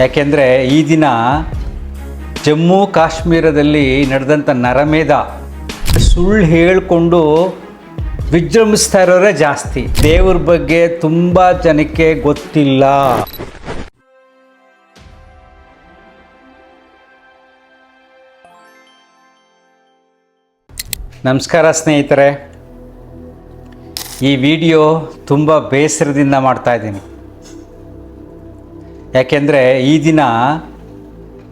ಯಾಕೆಂದರೆ ಈ ದಿನ ಜಮ್ಮು ಕಾಶ್ಮೀರದಲ್ಲಿ ನಡೆದಂಥ ನರಮೇಧ ಸುಳ್ಳು ಹೇಳಿಕೊಂಡು ವಿಜೃಂಭಿಸ್ತಾ ಇರೋರೇ ಜಾಸ್ತಿ. ದೇವ್ರ ಬಗ್ಗೆ ತುಂಬ ಜನಕ್ಕೆ ಗೊತ್ತಿಲ್ಲ. ನಮಸ್ಕಾರ ಸ್ನೇಹಿತರೆ, ಈ ವಿಡಿಯೋ ತುಂಬ ಬೇಸರದಿಂದ ಮಾಡ್ತಾಯಿದ್ದೀನಿ. ಯಾಕೆಂದರೆ ಈ ದಿನ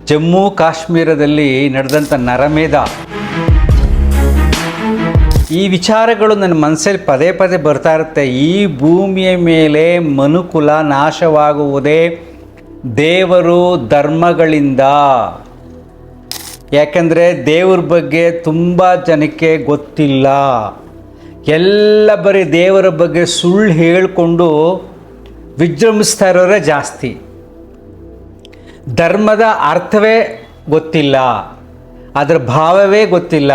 ಜಮ್ಮು ಕಾಶ್ಮೀರದಲ್ಲಿ ನಡೆದಂಥ ನರಮೇಧ, ಈ ವಿಚಾರಗಳು ನನ್ನ ಮನಸ್ಸಲ್ಲಿ ಪದೇ ಪದೇ ಬರ್ತಾ ಇರುತ್ತೆ. ಈ ಭೂಮಿಯ ಮೇಲೆ ಮನುಕುಲ ನಾಶವಾಗುವುದೇ ದೇವರು ಧರ್ಮಗಳಿಂದ. ಯಾಕೆಂದರೆ ದೇವ್ರ ಬಗ್ಗೆ ತುಂಬ ಜನಕ್ಕೆ ಗೊತ್ತಿಲ್ಲ. ಎಲ್ಲ ಬರೀ ದೇವರ ಬಗ್ಗೆ ಸುಳ್ಳು ಹೇಳಿಕೊಂಡು ವಿಜೃಂಭಿಸ್ತಾ ಇರೋರೇ ಜಾಸ್ತಿ. ಧರ್ಮದ ಅರ್ಥವೇ ಗೊತ್ತಿಲ್ಲ, ಅದರ ಭಾವವೇ ಗೊತ್ತಿಲ್ಲ.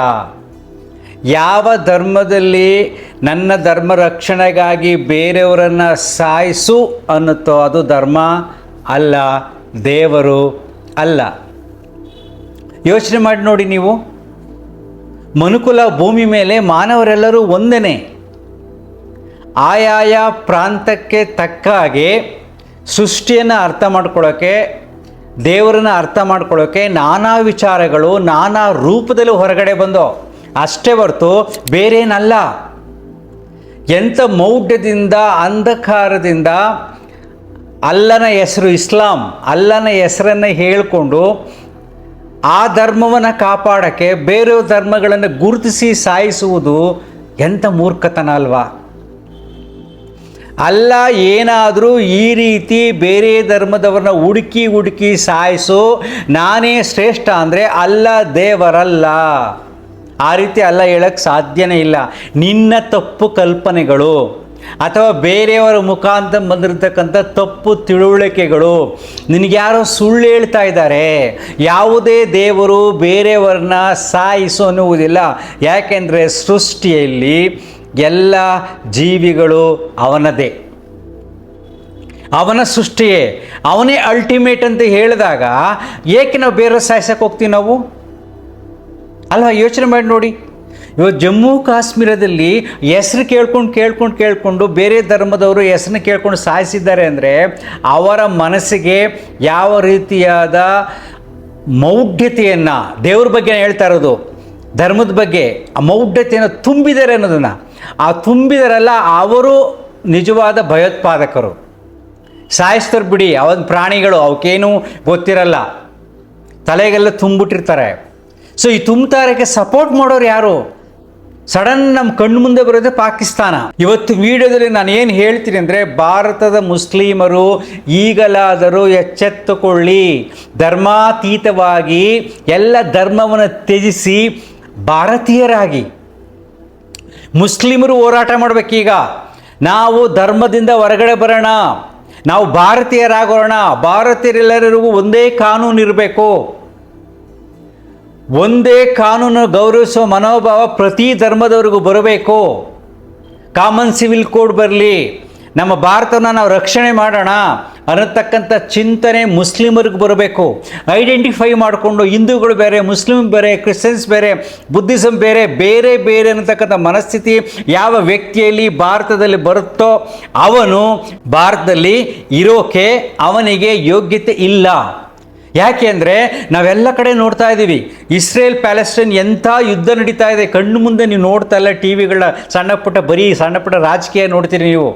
ಯಾವ ಧರ್ಮದಲ್ಲಿ ನನ್ನ ಧರ್ಮ ರಕ್ಷಣೆಗಾಗಿ ಬೇರೆಯವರನ್ನು ಸಾಯಿಸು ಅನ್ನುತ್ತೋ ಅದು ಧರ್ಮ ಅಲ್ಲ, ದೇವರು ಅಲ್ಲ. ಯೋಚನೆ ಮಾಡಿ ನೋಡಿ, ನೀವು ಮನುಕುಲ ಭೂಮಿ ಮೇಲೆ ಮಾನವರೆಲ್ಲರೂ ಒಂದೇನೆ. ಆಯಾಯ ಪ್ರಾಂತಕ್ಕೆ ತಕ್ಕ ಹಾಗೆ ಸೃಷ್ಟಿಯನ್ನು ಅರ್ಥ ಮಾಡ್ಕೊಳ್ಳೋಕ್ಕೆ, ದೇವರನ್ನು ಅರ್ಥ ಮಾಡ್ಕೊಳ್ಳೋಕ್ಕೆ ನಾನಾ ವಿಚಾರಗಳು ನಾನಾ ರೂಪದಲ್ಲಿ ಹೊರಗಡೆ ಬಂದೋ ಅಷ್ಟೇ ಹೊರತು ಬೇರೇನಲ್ಲ. ಎಂಥ ಮೌಢ್ಯದಿಂದ, ಅಂಧಕಾರದಿಂದ ಅಲ್ಲನ ಹೆಸರು ಇಸ್ಲಾಂ, ಅಲ್ಲನ ಹೆಸರನ್ನು ಹೇಳಿಕೊಂಡು ಆ ಧರ್ಮವನ್ನು ಕಾಪಾಡೋಕ್ಕೆ ಬೇರೆ ಧರ್ಮಗಳನ್ನು ಗುರುತಿಸಿ ಸಾಯಿಸುವುದು ಎಂಥ ಮೂರ್ಖತನ ಅಲ್ವಾ? ಅಲ್ಲ, ಏನಾದರೂ ಈ ರೀತಿ ಬೇರೆ ಧರ್ಮದವ್ರನ್ನ ಹುಡುಕಿ ಸಾಯಿಸು, ನಾನೇ ಶ್ರೇಷ್ಠ ಅಂದರೆ ಅಲ್ಲ ದೇವರಲ್ಲ. ಆ ರೀತಿ ಅಲ್ಲ ಹೇಳಕ್ಕೆ ಸಾಧ್ಯನೇ ಇಲ್ಲ. ನಿನ್ನ ತಪ್ಪು ಕಲ್ಪನೆಗಳು ಅಥವಾ ಬೇರೆಯವರ ಮುಖಾಂತರ ಬಂದಿರತಕ್ಕಂಥ ತಪ್ಪು ತಿಳುವಳಿಕೆಗಳು, ನಿನಗ್ಯಾರೋ ಸುಳ್ಳು ಹೇಳ್ತಾ ಇದ್ದಾರೆ. ಯಾವುದೇ ದೇವರು ಬೇರೆಯವ್ರನ್ನ ಸಾಯಿಸು ಅನ್ನುವುದಿಲ್ಲ. ಯಾಕೆಂದರೆ ಸೃಷ್ಟಿಯಲ್ಲಿ ಎಲ್ಲ ಜೀವಿಗಳು ಅವನದೇ, ಅವನ ಸೃಷ್ಟಿಯೇ, ಅವನೇ ಅಲ್ಟಿಮೇಟ್ ಅಂತ ಹೇಳಿದಾಗ ಏಕೆ ನಾವು ಬೇರೆ ಸಾಯಿಸಕ್ಕೆ ಹೋಗ್ತೀವಿ ನಾವು? ಅಲ್ವಾ? ಯೋಚನೆ ಮಾಡಿ ನೋಡಿ. ಇವತ್ತು ಜಮ್ಮು ಕಾಶ್ಮೀರದಲ್ಲಿ ಹೆಸರು ಕೇಳ್ಕೊಂಡು ಬೇರೆ ಧರ್ಮದವರು ಹೆಸರನ್ನ ಕೇಳ್ಕೊಂಡು ಸಾಯಿಸಿದ್ದಾರೆ ಅಂದರೆ ಅವರ ಮನಸ್ಸಿಗೆ ಯಾವ ರೀತಿಯಾದ ಮೌಢ್ಯತೆಯನ್ನು, ದೇವ್ರ ಬಗ್ಗೆ ಹೇಳ್ತಾ ಇರೋದು, ಧರ್ಮದ ಬಗ್ಗೆ ಆ ಮೌಢ್ಯತೆಯನ್ನು ತುಂಬಿದ್ದಾರೆ ಅನ್ನೋದನ್ನು, ಆ ತುಂಬಿದರಲ್ಲ ಅವರು ನಿಜವಾದ ಭಯೋತ್ಪಾದಕರು. ಸಾಯಿಸ್ತಾರೆ ಬಿಡಿ, ಅವನ ಪ್ರಾಣಿಗಳು, ಅವಕ್ಕೇನು ಗೊತ್ತಿರಲ್ಲ, ತಲೆಗೆಲ್ಲ ತುಂಬಿಟ್ಟಿರ್ತಾರೆ. ಸೊ ಈ ತುಂಬ್ತಾರಕ್ಕೆ ಸಪೋರ್ಟ್ ಮಾಡೋರು ಯಾರು? ಸಡನ್ ನಮ್ಮ ಕಣ್ಣು ಮುಂದೆ ಬರೋದೇ ಪಾಕಿಸ್ತಾನ. ಇವತ್ತು ವಿಡಿಯೋದಲ್ಲಿ ನಾನು ಏನು ಹೇಳ್ತೀನಿ ಅಂದರೆ, ಭಾರತದ ಮುಸ್ಲಿಮರು ಈಗಲಾದರೂ ಎಚ್ಚೆತ್ತುಕೊಳ್ಳಿ. ಧರ್ಮಾತೀತವಾಗಿ ಎಲ್ಲ ಧರ್ಮವನ್ನು ತ್ಯಜಿಸಿ ಭಾರತೀಯರಾಗಿ ಮುಸ್ಲಿಮರು ಹೋರಾಟ ಮಾಡಬೇಕೀಗ. ನಾವು ಧರ್ಮದಿಂದ ಹೊರಗಡೆ ಬರೋಣ, ನಾವು ಭಾರತೀಯರಾಗೋಣ. ಭಾರತೀಯರೆಲ್ಲರಿಗೂ ಒಂದೇ ಕಾನೂನು ಇರಬೇಕು, ಒಂದೇ ಕಾನೂನು ಗೌರವಿಸುವ ಮನೋಭಾವ ಪ್ರತಿ ಧರ್ಮದವರಿಗೂ ಬರಬೇಕು. ಕಾಮನ್ ಸಿವಿಲ್ ಕೋಡ್ ಬರಲಿ, ನಮ್ಮ ಭಾರತವನ್ನು ನಾವು ರಕ್ಷಣೆ ಮಾಡೋಣ ಅನ್ನತಕ್ಕಂಥ ಚಿಂತನೆ ಮುಸ್ಲಿಮರಿಗೆ ಬರಬೇಕು. ಐಡೆಂಟಿಫೈ ಮಾಡಿಕೊಂಡು ಹಿಂದೂಗಳು ಬೇರೆ, ಮುಸ್ಲಿಮ್ ಬೇರೆ, ಕ್ರಿಶ್ಚಿಯನ್ಸ್ ಬೇರೆ, ಬುದ್ಧಿಸಮ್ ಬೇರೆ, ಬೇರೆ ಬೇರೆ ಅನ್ನತಕ್ಕಂಥ ಮನಸ್ಥಿತಿ ಯಾವ ವ್ಯಕ್ತಿಯಲ್ಲಿ ಭಾರತದಲ್ಲಿ ಬರುತ್ತೋ ಅವನು ಭಾರತದಲ್ಲಿ ಇರೋಕೆ ಅವನಿಗೆ ಯೋಗ್ಯತೆ ಇಲ್ಲ. ಯಾಕೆ ಅಂದರೆ ನಾವೆಲ್ಲ ಕಡೆ ನೋಡ್ತಾ ಇದ್ದೀವಿ, ಇಸ್ರೇಲ್ ಪ್ಯಾಲೆಸ್ಟೈನ್ ಎಂಥ ಯುದ್ಧ ನಡೀತಾ ಇದೆ ಕಣ್ಣು ಮುಂದೆ. ನೀವು ನೋಡ್ತಾ ಇಲ್ಲ ಟಿ ವಿಗಳ ಸಣ್ಣ ಪುಟ್ಟ ರಾಜಕೀಯ ನೋಡ್ತೀರಿ ನೀವು.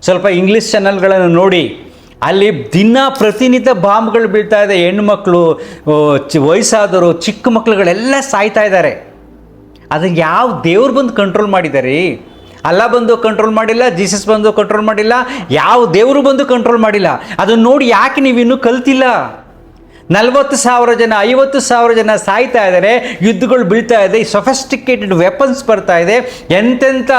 ಸ್ವಲ್ಪ ಇಂಗ್ಲೀಷ್ ಚಾನಲ್ಗಳನ್ನು ನೋಡಿ, ಅಲ್ಲಿ ಪ್ರತಿನಿತ್ಯ ಬಾಂಬ್ಗಳು ಬೀಳ್ತಾ ಇದೆ. ಹೆಣ್ಣುಮಕ್ಕಳು, ವಯಸ್ಸಾದವರು, ಚಿಕ್ಕ ಮಕ್ಕಳುಗಳೆಲ್ಲ ಸಾಯ್ತಾ ಇದ್ದಾರೆ. ಅದನ್ನು ಯಾವ ದೇವ್ರು ಬಂದು ಕಂಟ್ರೋಲ್ ಮಾಡಿದ್ದಾರೆ? ಅಲ್ಲ ಬಂದು ಕಂಟ್ರೋಲ್ ಮಾಡಿಲ್ಲ, ಜೀಸಸ್ ಬಂದು ಕಂಟ್ರೋಲ್ ಮಾಡಿಲ್ಲ, ಯಾವ ದೇವರು ಬಂದು ಕಂಟ್ರೋಲ್ ಮಾಡಿಲ್ಲ. ಅದನ್ನು ನೋಡಿ ಯಾಕೆ ನೀವು ಇನ್ನೂ ಕಲ್ತಿಲ್ಲ? 40,000 ಜನ, 50,000 ಜನ ಸಾಯ್ತಾ ಇದ್ದಾರೆ, ಯುದ್ಧಗಳು ಬೀಳ್ತಾ ಇದೆ, ಸೊಫಿಸ್ಟಿಕೇಟೆಡ್ ವೆಪನ್ಸ್ ಬರ್ತಾ ಇದೆ, ಎಂತೆಂಥ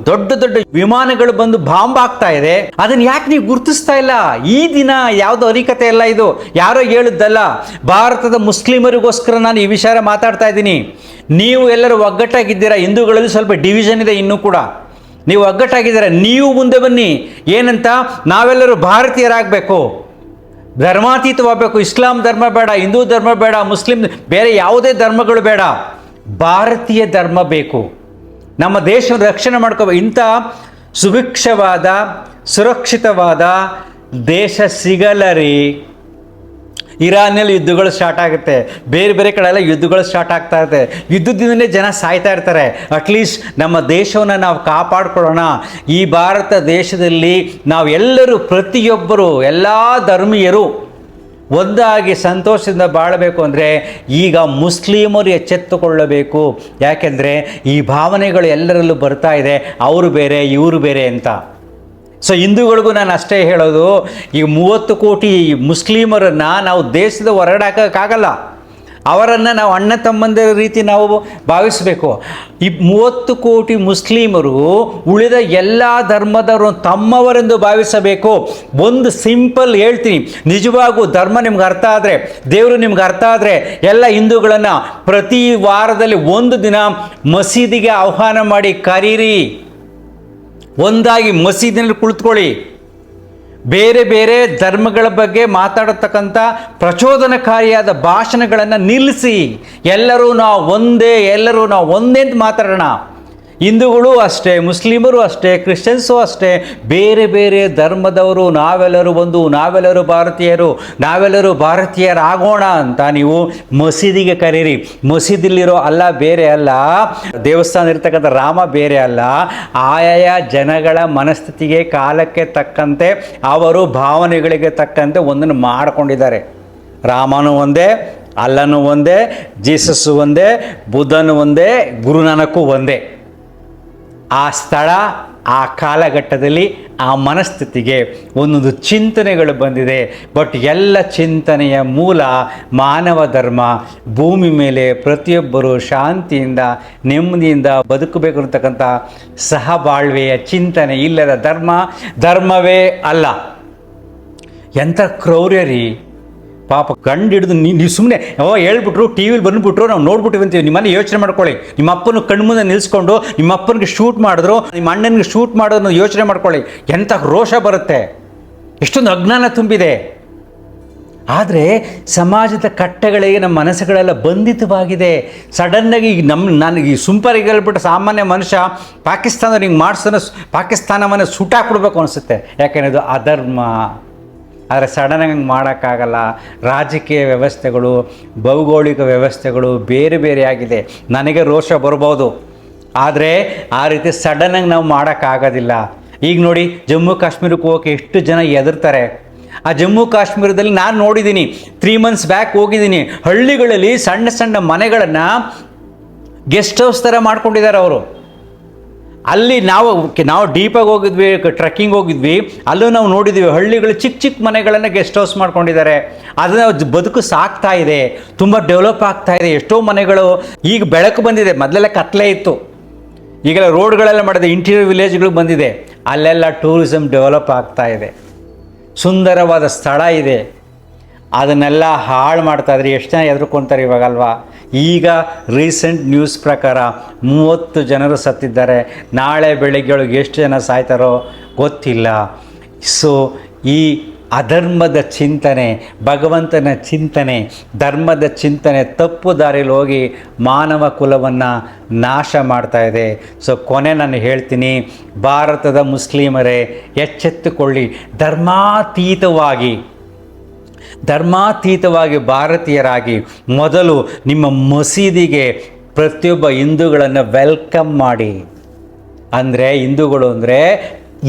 ದೊಡ್ಡ ದೊಡ್ಡ ವಿಮಾನಗಳು ಬಂದು ಬಾಂಬ್ ಆಗ್ತಾ ಇದೆ. ಅದನ್ನು ಯಾಕೆ ನೀವು ಗುರುತಿಸ್ತಾ ಇಲ್ಲ? ಈ ದಿನ ಯಾವುದೋ ಅರಿಕತೆ ಎಲ್ಲ ಇದು ಯಾರೋ ಹೇಳಿದ್ದಲ್ಲ. ಭಾರತದ ಮುಸ್ಲಿಮರಿಗೋಸ್ಕರ ನಾನು ಈ ವಿಚಾರ ಮಾತಾಡ್ತಾ ಇದ್ದೀನಿ. ನೀವು ಎಲ್ಲರೂ ಒಗ್ಗಟ್ಟಾಗಿದ್ದೀರಾ. ಹಿಂದೂಗಳಲ್ಲಿ ಸ್ವಲ್ಪ ಡಿವಿಷನ್ ಇದೆ ಇನ್ನೂ ಕೂಡ. ನೀವು ಒಗ್ಗಟ್ಟಾಗಿದ್ದೀರಾ, ನೀವು ಮುಂದೆ ಬನ್ನಿ. ಏನಂತ? ನಾವೆಲ್ಲರೂ ಭಾರತೀಯರಾಗಬೇಕು, ಧರ್ಮಾತೀತವಾಗಬೇಕು. ಇಸ್ಲಾಂ ಧರ್ಮ ಬೇಡ, ಹಿಂದೂ ಧರ್ಮ ಬೇಡ, ಮುಸ್ಲಿಂ ಬೇರೆ ಯಾವುದೇ ಧರ್ಮಗಳು ಬೇಡ, ಭಾರತೀಯ ಧರ್ಮ ಬೇಕು. ನಮ್ಮ ದೇಶವನ್ನು ರಕ್ಷಣೆ ಮಾಡ್ಕೋಬೇಕು. ಇಂಥ ಸುಭಿಕ್ಷವಾದ ಸುರಕ್ಷಿತವಾದ ದೇಶ ಸಿಗಲ್ಲರಿ. ಇರಾನಲ್ಲಿ ಯುದ್ಧಗಳು ಸ್ಟಾರ್ಟ್ ಆಗುತ್ತೆ, ಬೇರೆ ಬೇರೆ ಕಡೆಯೆಲ್ಲ ಯುದ್ಧಗಳು ಸ್ಟಾರ್ಟ್ ಆಗ್ತಾ ಇರುತ್ತೆ. ಯುದ್ಧದಿಂದಲೇ ಜನ ಸಾಯ್ತಾ ಇರ್ತಾರೆ. ಅಟ್ಲೀಸ್ಟ್ ನಮ್ಮ ದೇಶವನ್ನು ನಾವು ಕಾಪಾಡ್ಕೊಳ್ಳೋಣ. ಈ ಭಾರತ ದೇಶದಲ್ಲಿ ನಾವು ಎಲ್ಲರೂ, ಪ್ರತಿಯೊಬ್ಬರು, ಎಲ್ಲ ಧರ್ಮೀಯರು ಒಂದಾಗಿ ಸಂತೋಷದಿಂದ ಬಾಳಬೇಕು ಅಂದರೆ ಈಗ ಮುಸ್ಲಿಮರು ಎಚ್ಚೆತ್ತುಕೊಳ್ಳಬೇಕು. ಯಾಕೆಂದರೆ ಈ ಭಾವನೆಗಳು ಎಲ್ಲರಲ್ಲೂ ಬರ್ತಾ ಇದೆ, ಅವರು ಬೇರೆ ಇವರು ಬೇರೆ ಅಂತ. ಸೊ ಹಿಂದೂಗಳಿಗೂ ನಾನು ಅಷ್ಟೇ ಹೇಳೋದು, ಈಗ 30 ಕೋಟಿ ಮುಸ್ಲಿಮರನ್ನು ನಾವು ದೇಶದ ಹೊರಗಡೆ ಹಾಕೋಕ್ಕಾಗಲ್ಲ. ಅವರನ್ನು ನಾವು ಅಣ್ಣ ತಮ್ಮಂದಿರ ರೀತಿ ನಾವು ಭಾವಿಸಬೇಕು. ಈ 30 ಕೋಟಿ ಮುಸ್ಲಿಮರು ಉಳಿದ ಎಲ್ಲ ಧರ್ಮದವರು ತಮ್ಮವರೆಂದು ಭಾವಿಸಬೇಕು. ಒಂದು ಸಿಂಪಲ್ ಹೇಳ್ತೀನಿ, ನಿಜವಾಗೂ ಧರ್ಮ ನಿಮ್ಗೆ ಅರ್ಥ ಆದರೆ, ದೇವರು ನಿಮ್ಗೆ ಅರ್ಥ ಆದರೆ, ಎಲ್ಲ ಹಿಂದೂಗಳನ್ನು ಪ್ರತಿ ವಾರದಲ್ಲಿ ಒಂದು ದಿನ ಮಸೀದಿಗೆ ಆಹ್ವಾನ ಮಾಡಿ ಕರೀರಿ. ಒಂದಾಗಿ ಮಸೀದಿನಲ್ಲಿ ಕುಳಿತುಕೊಳ್ಳಿ. ಬೇರೆ ಬೇರೆ ಧರ್ಮಗಳ ಬಗ್ಗೆ ಮಾತಾಡತಕ್ಕಂಥ ಪ್ರಚೋದನಕಾರಿಯಾದ ಭಾಷಣಗಳನ್ನು ನಿಲ್ಲಿಸಿ. ಎಲ್ಲರೂ ನಾವು ಒಂದೇ ಅಂತ ಮಾತಾಡೋಣ. ಹಿಂದೂಗಳು ಅಷ್ಟೇ, ಮುಸ್ಲಿಮರು ಅಷ್ಟೇ, ಕ್ರಿಶ್ಚಿಯನ್ಸು ಅಷ್ಟೇ, ಬೇರೆ ಬೇರೆ ಧರ್ಮದವರು ನಾವೆಲ್ಲರೂ ಒಂದು, ನಾವೆಲ್ಲರೂ ಭಾರತೀಯರಾಗೋಣ ಅಂತ ನೀವು ಮಸೀದಿಗೆ ಕರೀರಿ. ಮಸೀದಿಲಿರೋ ಅಲ್ಲ ಬೇರೆ ಅಲ್ಲ, ದೇವಸ್ಥಾನ ಇರ್ತಕ್ಕಂಥ ರಾಮ ಬೇರೆ ಅಲ್ಲ. ಆಯಾಯ ಜನಗಳ ಮನಸ್ಥಿತಿಗೆ, ಕಾಲಕ್ಕೆ ತಕ್ಕಂತೆ, ಅವರು ಭಾವನೆಗಳಿಗೆ ತಕ್ಕಂತೆ ಒಂದನ್ನು ಮಾಡಿಕೊಂಡಿದ್ದಾರೆ. ರಾಮನು ಒಂದೇ, ಅಲ್ಲನೂ ಒಂದೇ, ಜೀಸಸ್ಸು ಒಂದೇ, ಬುದ್ಧನು ಒಂದೇ, ಗುರುನಾನಕ್ಕೂ ಒಂದೇ. ಆ ಸ್ಥಳ, ಆ ಕಾಲಘಟ್ಟದಲ್ಲಿ, ಆ ಮನಸ್ಥಿತಿಗೆ ಒಂದೊಂದು ಚಿಂತನೆಗಳು ಬಂದಿದೆ. ಬಟ್ ಎಲ್ಲ ಚಿಂತನೆಯ ಮೂಲ ಮಾನವ ಧರ್ಮ. ಭೂಮಿ ಮೇಲೆ ಪ್ರತಿಯೊಬ್ಬರು ಶಾಂತಿಯಿಂದ ನೆಮ್ಮದಿಯಿಂದ ಬದುಕಬೇಕು ಅಂತಕ್ಕಂಥ ಸಹಬಾಳ್ವೆಯ ಚಿಂತನೆ ಇಲ್ಲದ ಧರ್ಮವೇ ಅಲ್ಲ. ಎಂಥ ಕ್ರೌರ್ಯ ರೀ ಪಾಪ. ಕಂಡು ಹಿಡಿದು ನೀವು ಸುಮ್ಮನೆ ಹೇಳ್ಬಿಟ್ರು, ಟಿ ವಿಲಿ ಬಂದುಬಿಟ್ರು, ನಾವು ನೋಡ್ಬಿಟ್ಟಿವಿ ಅಂತೀವಿ. ನಿಮ್ಮಲ್ಲಿ ಯೋಚನೆ ಮಾಡ್ಕೊಳ್ಳಿ. ನಿಮ್ಮ ಅಪ್ಪನ ಕಣ್ಮುಂದೆ ನಿಲ್ಲಿಸ್ಕೊಂಡು ನಿಮ್ಮ ಅಪ್ಪನಿಗೆ ಶೂಟ್ ಮಾಡಿದ್ರು, ನಿಮ್ಮ ಅಣ್ಣನಿಗೆ ಶೂಟ್ ಮಾಡೋದನ್ನು ಯೋಚನೆ ಮಾಡ್ಕೊಳ್ಳಿ. ಎಂಥ ರೋಷ ಬರುತ್ತೆ, ಎಷ್ಟೊಂದು ಅಜ್ಞಾನ ತುಂಬಿದೆ. ಆದರೆ ಸಮಾಜದ ಕಟ್ಟೆಗಳಿಗೆ ನಮ್ಮ ಮನಸ್ಸುಗಳೆಲ್ಲ ಬಂಧಿತವಾಗಿದೆ. ಸಡನ್ನಾಗಿ ನನಗೆ ಈ ಸುಂಪರಿಗೆ ಹೇಳ್ಬಿಟ್ಟು ಸಾಮಾನ್ಯ ಮನುಷ್ಯ ಪಾಕಿಸ್ತಾನದವ್ರು ಹಿಂಗೆ ಪಾಕಿಸ್ತಾನವನ್ನು ಸುಟ್ಟಾಕ್ಬಿಡ್ಬೇಕು ಅನಿಸುತ್ತೆ. ಯಾಕೆಂದರೆ ಇದು ಅಧರ್ಮ. ಆದರೆ ಸಡನ್ನಾಗಿ ಹಂಗೆ ಮಾಡೋಕ್ಕಾಗಲ್ಲ. ರಾಜಕೀಯ ವ್ಯವಸ್ಥೆಗಳು, ಭೌಗೋಳಿಕ ವ್ಯವಸ್ಥೆಗಳು ಬೇರೆ ಬೇರೆಯಾಗಿದೆ. ನನಗೆ ರೋಷ ಬರ್ಬೋದು, ಆದರೆ ಆ ರೀತಿ ಸಡನ್ನಾಗಿ ನಾವು ಮಾಡೋಕ್ಕಾಗೋದಿಲ್ಲ. ಈಗ ನೋಡಿ, ಜಮ್ಮು ಕಾಶ್ಮೀರಕ್ಕೆ ಹೋಗೋಕ್ಕೆ ಎಷ್ಟು ಜನ ಹೆದರ್ತಾರೆ. ಆ ಜಮ್ಮು ಕಾಶ್ಮೀರದಲ್ಲಿ ನಾನು ನೋಡಿದ್ದೀನಿ, 3 months ಬ್ಯಾಕ್ ಹೋಗಿದ್ದೀನಿ. ಹಳ್ಳಿಗಳಲ್ಲಿ ಸಣ್ಣ ಸಣ್ಣ ಮನೆಗಳನ್ನು ಗೆಸ್ಟ್ ಹೌಸ್ ಥರ ಮಾಡ್ಕೊಂಡಿದ್ದಾರೆ ಅವರು. ಅಲ್ಲಿ ನಾವು ಡೀಪಾಗಿ ಹೋಗಿದ್ವಿ, ಟ್ರೆಕ್ಕಿಂಗ್ ಹೋಗಿದ್ವಿ, ಅಲ್ಲೂ ನಾವು ನೋಡಿದ್ವಿ. ಹಳ್ಳಿಗಳು ಚಿಕ್ಕ ಚಿಕ್ಕ ಮನೆಗಳನ್ನು ಗೆಸ್ಟ್ ಹೌಸ್ ಮಾಡ್ಕೊಂಡಿದ್ದಾರೆ. ಅದನ್ನು ಬದುಕು ಸಾಕ್ತಾ ಇದೆ, ತುಂಬ ಡೆವಲಪ್ ಆಗ್ತಾ ಇದೆ. ಎಷ್ಟೋ ಮನೆಗಳು ಈಗ ಬೆಳಕು ಬಂದಿದೆ. ಮೊದಲೆಲ್ಲ ಕತ್ಲೆ ಇತ್ತು, ಈಗೆಲ್ಲ ರೋಡ್ಗಳೆಲ್ಲ ಮಾಡಿದೆ, ಇಂಟೀರಿಯರ್ ವಿಲೇಜ್ಗಳು ಬಂದಿದೆ. ಅಲ್ಲೆಲ್ಲ ಟೂರಿಸಮ್ ಡೆವಲಪ್ ಆಗ್ತಾ ಇದೆ, ಸುಂದರವಾದ ಸ್ಥಳ ಇದೆ. ಅದನ್ನೆಲ್ಲ ಹಾಳು ಮಾಡ್ತಾಯಿದ್ರೆ ಎಷ್ಟು ಜನ ಹೆದರ್ಕೊತಾರೆ ಇವಾಗಲ್ವಾ. ಈಗ ರೀಸೆಂಟ್ ನ್ಯೂಸ್ ಪ್ರಕಾರ 30 ಜನರು ಸತ್ತಿದ್ದಾರೆ. ನಾಳೆ ಬೆಳಗ್ಗೆ ಒಳಗೆ ಎಷ್ಟು ಜನ ಸಾಯ್ತಾರೋ ಗೊತ್ತಿಲ್ಲ. ಸೊ ಈ ಅಧರ್ಮದ ಚಿಂತನೆ, ಭಗವಂತನ ಚಿಂತನೆ, ಧರ್ಮದ ಚಿಂತನೆ ತಪ್ಪು ದಾರಿಯಲ್ಲಿ ಹೋಗಿ ಮಾನವ ಕುಲವನ್ನು ನಾಶ ಮಾಡ್ತಾ ಇದೆ. ಸೊ ಕೊನೆ ನಾನು ಹೇಳ್ತೀನಿ, ಭಾರತದ ಮುಸ್ಲಿಮರೇ ಎಚ್ಚೆತ್ತುಕೊಳ್ಳಿ. ಧರ್ಮಾತೀತವಾಗಿ ಭಾರತೀಯರಾಗಿ ಮೊದಲು ನಿಮ್ಮ ಮಸೀದಿಗೆ ಪ್ರತಿಯೊಬ್ಬ ಹಿಂದೂಗಳನ್ನು ವೆಲ್ಕಮ್ ಮಾಡಿ. ಅಂದರೆ ಹಿಂದೂಗಳು ಅಂದರೆ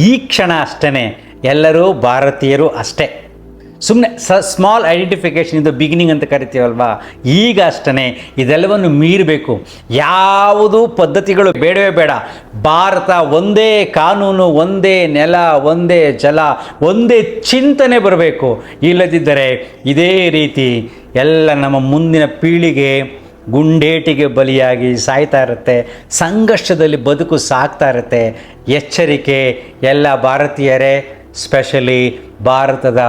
ಈ ಕ್ಷಣ ಅಷ್ಟೇ, ಎಲ್ಲರೂ ಭಾರತೀಯರು ಅಷ್ಟೇ. ಸುಮ್ಮನೆ small identification in the beginning ಅಂತ ಕರಿತೀವಲ್ವಾ, ಈಗ ಅಷ್ಟೇ. ಇದೆಲ್ಲವನ್ನು ಮೀರಬೇಕು. ಯಾವುದು ಪದ್ಧತಿಗಳು ಬೇಡವೇ ಬೇಡ. ಭಾರತ ಒಂದೇ ಕಾನೂನು, ಒಂದೇ ನೆಲ, ಒಂದೇ ಜಲ, ಒಂದೇ ಚಿಂತನೆ ಬರಬೇಕು. ಇಲ್ಲದಿದ್ದರೆ ಇದೇ ರೀತಿ ಎಲ್ಲ ನಮ್ಮ ಮುಂದಿನ ಪೀಳಿಗೆ ಗುಂಡೇಟಿಗೆ ಬಲಿಯಾಗಿ ಸಾಯ್ತಾ ಇರುತ್ತೆ, ಸಂಘರ್ಷದಲ್ಲಿ ಬದುಕು ಸಾಗ್ತಾ ಇರುತ್ತೆ. ಎಚ್ಚರಿಕೆ ಎಲ್ಲ ಭಾರತೀಯರೇ, ಸ್ಪೆಷಲಿ ಭಾರತದ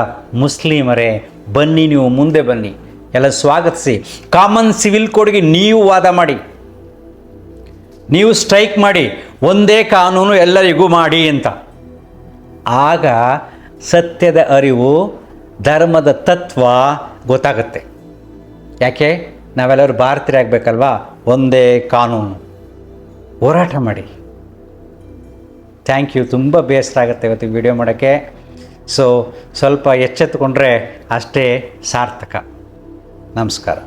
ಮುಸ್ಲಿಮರೇ, ಬನ್ನಿ, ನೀವು ಮುಂದೆ ಬನ್ನಿ, ಎಲ್ಲ ಸ್ವಾಗತಿಸಿ. ಕಾಮನ್ ಸಿವಿಲ್ ಕೋಡ್ಗೆ ನೀವು ವಾದ ಮಾಡಿ, ನೀವು ಸ್ಟ್ರೈಕ್ ಮಾಡಿ, ಒಂದೇ ಕಾನೂನು ಎಲ್ಲರಿಗೂ ಮಾಡಿ ಅಂತ. ಆಗ ಸತ್ಯದ ಅರಿವು, ಧರ್ಮದ ತತ್ವ ಗೊತ್ತಾಗುತ್ತೆ. ಯಾಕೆ? ನಾವೆಲ್ಲರೂ ಭಾರತೀಯರಾಗಬೇಕಲ್ವಾ? ಒಂದೇ ಕಾನೂನು. ಹೋರಾಟ ಮಾಡಿ. Thank you. ತುಂಬ ಬೇಸರ ಆಗುತ್ತೆ ಇವತ್ತು ವಿಡಿಯೋ ಮಾಡೋಕ್ಕೆ. ಸೊ ಸ್ವಲ್ಪ ಎಚ್ಚೆತ್ತುಕೊಂಡ್ರೆ ಅಷ್ಟೇ ಸಾರ್ಥಕ. ನಮಸ್ಕಾರ.